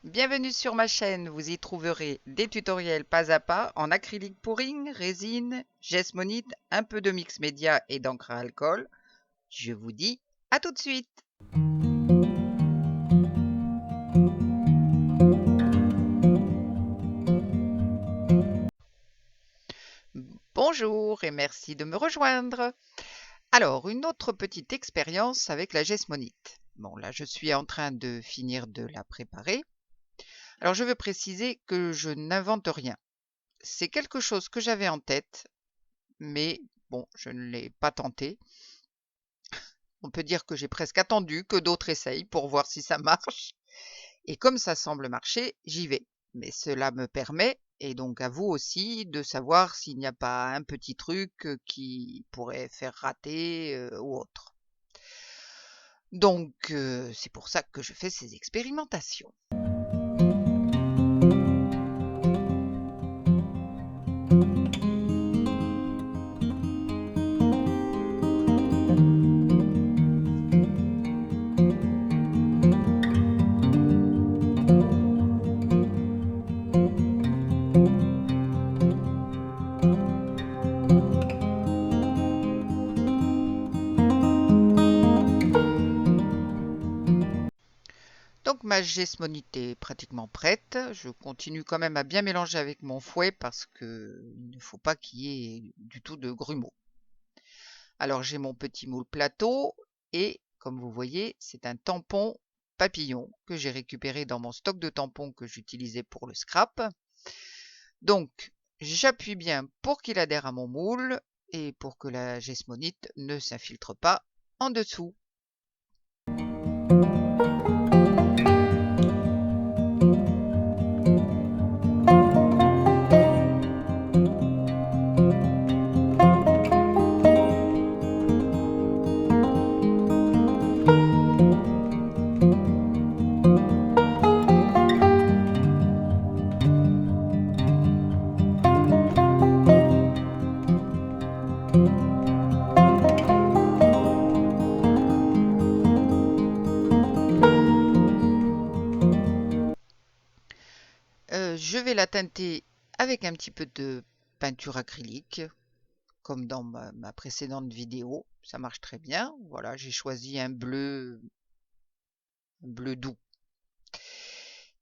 Bienvenue sur ma chaîne, vous y trouverez des tutoriels pas à pas en acrylique pouring, résine, geste monite, un peu de mix média et d'encre à alcool. Je vous dis à tout de suite. Bonjour et merci de me rejoindre. Alors, une autre petite expérience avec la geste monite. Bon, là, je suis en train de finir de la préparer. Alors, je veux préciser que je n'invente rien. C'est quelque chose que j'avais en tête, mais bon, je ne l'ai pas tenté. On peut dire que j'ai presque attendu que d'autres essayent pour voir si ça marche. Et comme ça semble marcher, j'y vais. Mais cela me permet, et donc à vous aussi, de savoir s'il n'y a pas un petit truc qui pourrait faire rater ou autre. Donc c'est pour ça que je fais ces expérimentations. Donc ma gesmonite est pratiquement prête. Je continue quand même à bien mélanger avec mon fouet parce que il ne faut pas qu'il y ait du tout de grumeaux. Alors j'ai mon petit moule plateau et comme vous voyez, c'est un tampon papillon que j'ai récupéré dans mon stock de tampons que j'utilisais pour le scrap. Donc j'appuie bien pour qu'il adhère à mon moule et pour que la gesmonite ne s'infiltre pas en dessous. Je vais la teinter avec un petit peu de peinture acrylique, comme dans ma précédente vidéo. Ça marche très bien. Voilà, j'ai choisi un bleu doux.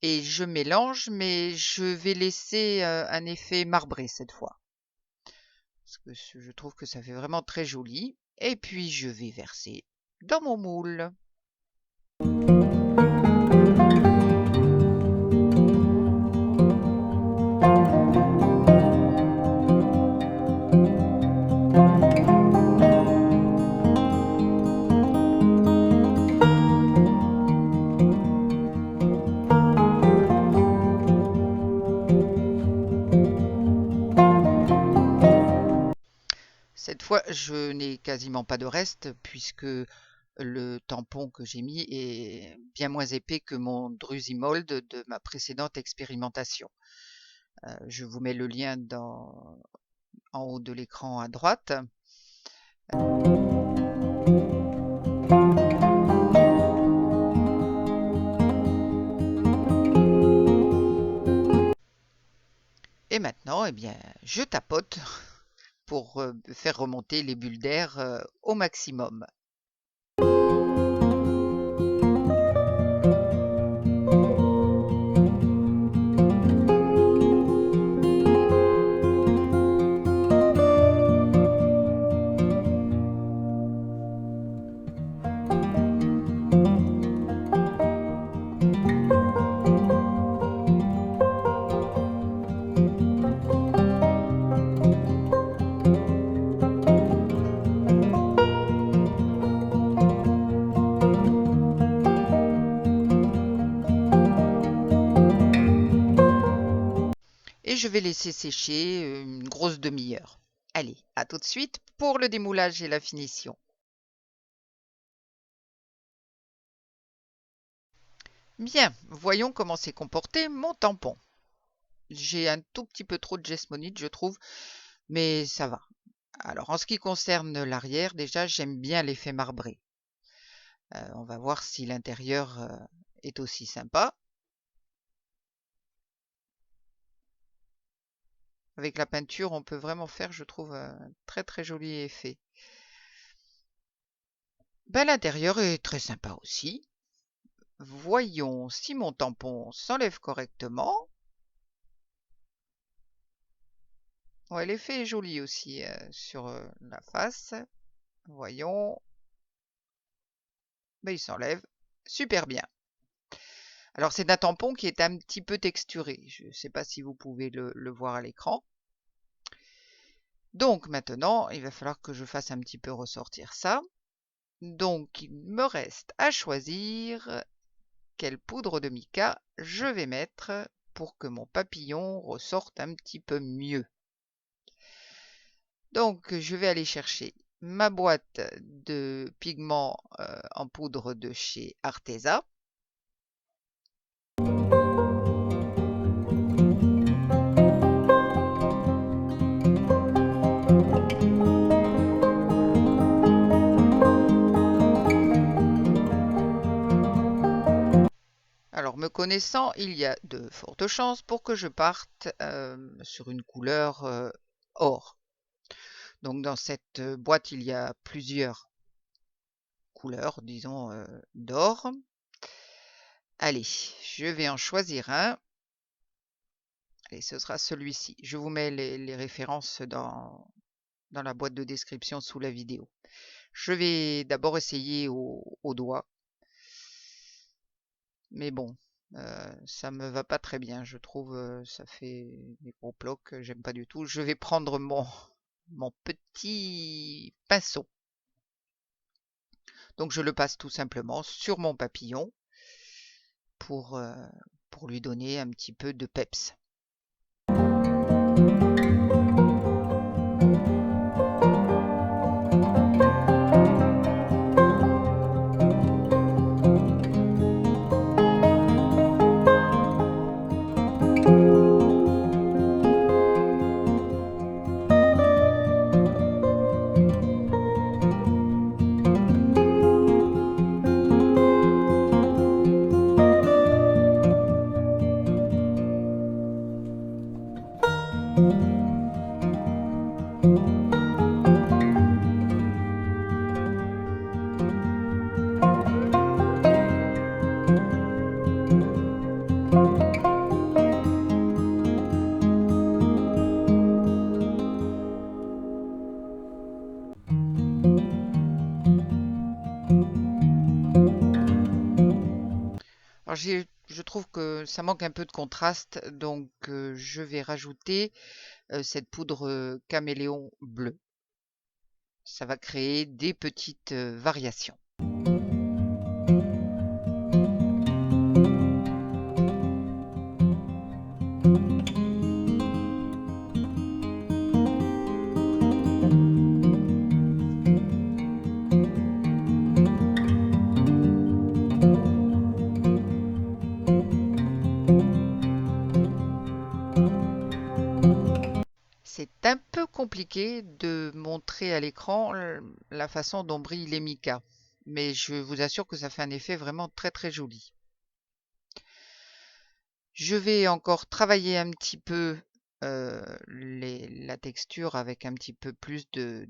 Et je mélange, mais je vais laisser un effet marbré cette fois. Parce que je trouve que ça fait vraiment très joli. Et puis je vais verser dans mon moule. Cette fois, je n'ai quasiment pas de reste puisque le tampon que j'ai mis est bien moins épais que mon Drusimold de ma précédente expérimentation. Je vous mets le lien en haut de l'écran à droite. Et maintenant, eh bien, je tapote pour faire remonter les bulles d'air au maximum. Et je vais laisser sécher une grosse demi-heure. Allez, à tout de suite pour le démoulage et la finition. Bien, voyons comment s'est comporté mon tampon. J'ai un tout petit peu trop de gesmonite, je trouve, mais ça va. Alors, en ce qui concerne l'arrière, déjà, j'aime bien l'effet marbré. On va voir si l'intérieur est aussi sympa. Avec la peinture, on peut vraiment faire, je trouve, un très très joli effet. Ben, l'intérieur est très sympa aussi. Voyons si mon tampon s'enlève correctement. Ouais, l'effet est joli aussi sur la face. Voyons. Ben, il s'enlève super bien. Alors c'est un tampon qui est un petit peu texturé. Je ne sais pas si vous pouvez le voir à l'écran. Donc maintenant, il va falloir que je fasse un petit peu ressortir ça. Donc il me reste à choisir quelle poudre de mica je vais mettre pour que mon papillon ressorte un petit peu mieux. Donc je vais aller chercher ma boîte de pigments en poudre de chez Arteza. Alors, me connaissant, il y a de fortes chances pour que je parte sur une couleur or. Donc, dans cette boîte, il y a plusieurs couleurs, disons, d'or. Allez, je vais en choisir un. Et ce sera celui-ci. Je vous mets les références dans la boîte de description sous la vidéo. Je vais d'abord essayer au doigt. Mais bon, ça me va pas très bien. Je trouve ça fait des gros blocs, j'aime pas du tout. Je vais prendre mon petit pinceau. Donc je le passe tout simplement sur mon papillon pour lui donner un petit peu de peps. Alors je trouve que ça manque un peu de contraste, donc je vais rajouter cette poudre caméléon bleu. Ça va créer des petites variations. C'est un peu compliqué de montrer à l'écran la façon dont brillent les micas, mais je vous assure que ça fait un effet vraiment très très joli. Je vais encore travailler un petit peu la texture avec un petit peu plus de...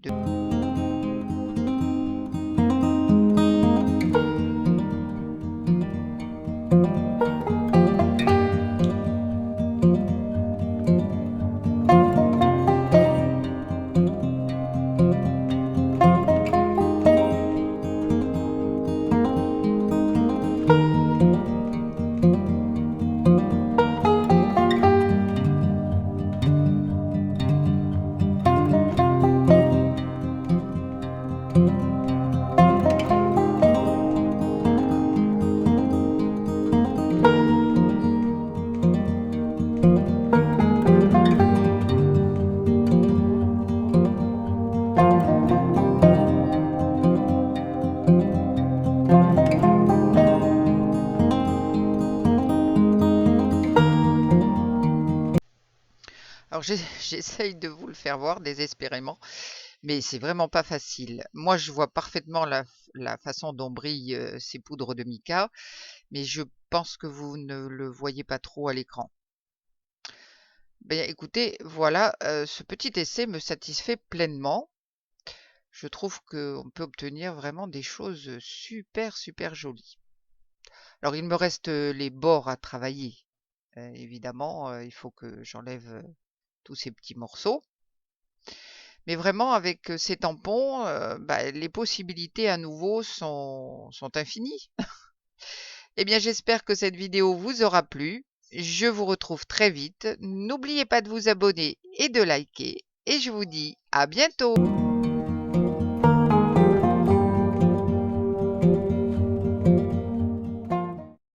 Alors j'essaye de vous le faire voir désespérément, mais c'est vraiment pas facile. Moi, je vois parfaitement la façon dont brillent ces poudres de mica, mais je pense que vous ne le voyez pas trop à l'écran. Ben, écoutez, voilà, ce petit essai me satisfait pleinement. Je trouve qu'on peut obtenir vraiment des choses super, super jolies. Alors, il me reste les bords à travailler. Évidemment, il faut que j'enlève tous ces petits morceaux. Mais vraiment, avec ces tampons, bah, les possibilités à nouveau sont infinies. Eh bien, j'espère que cette vidéo vous aura plu. Je vous retrouve très vite. N'oubliez pas de vous abonner et de liker. Et je vous dis à bientôt.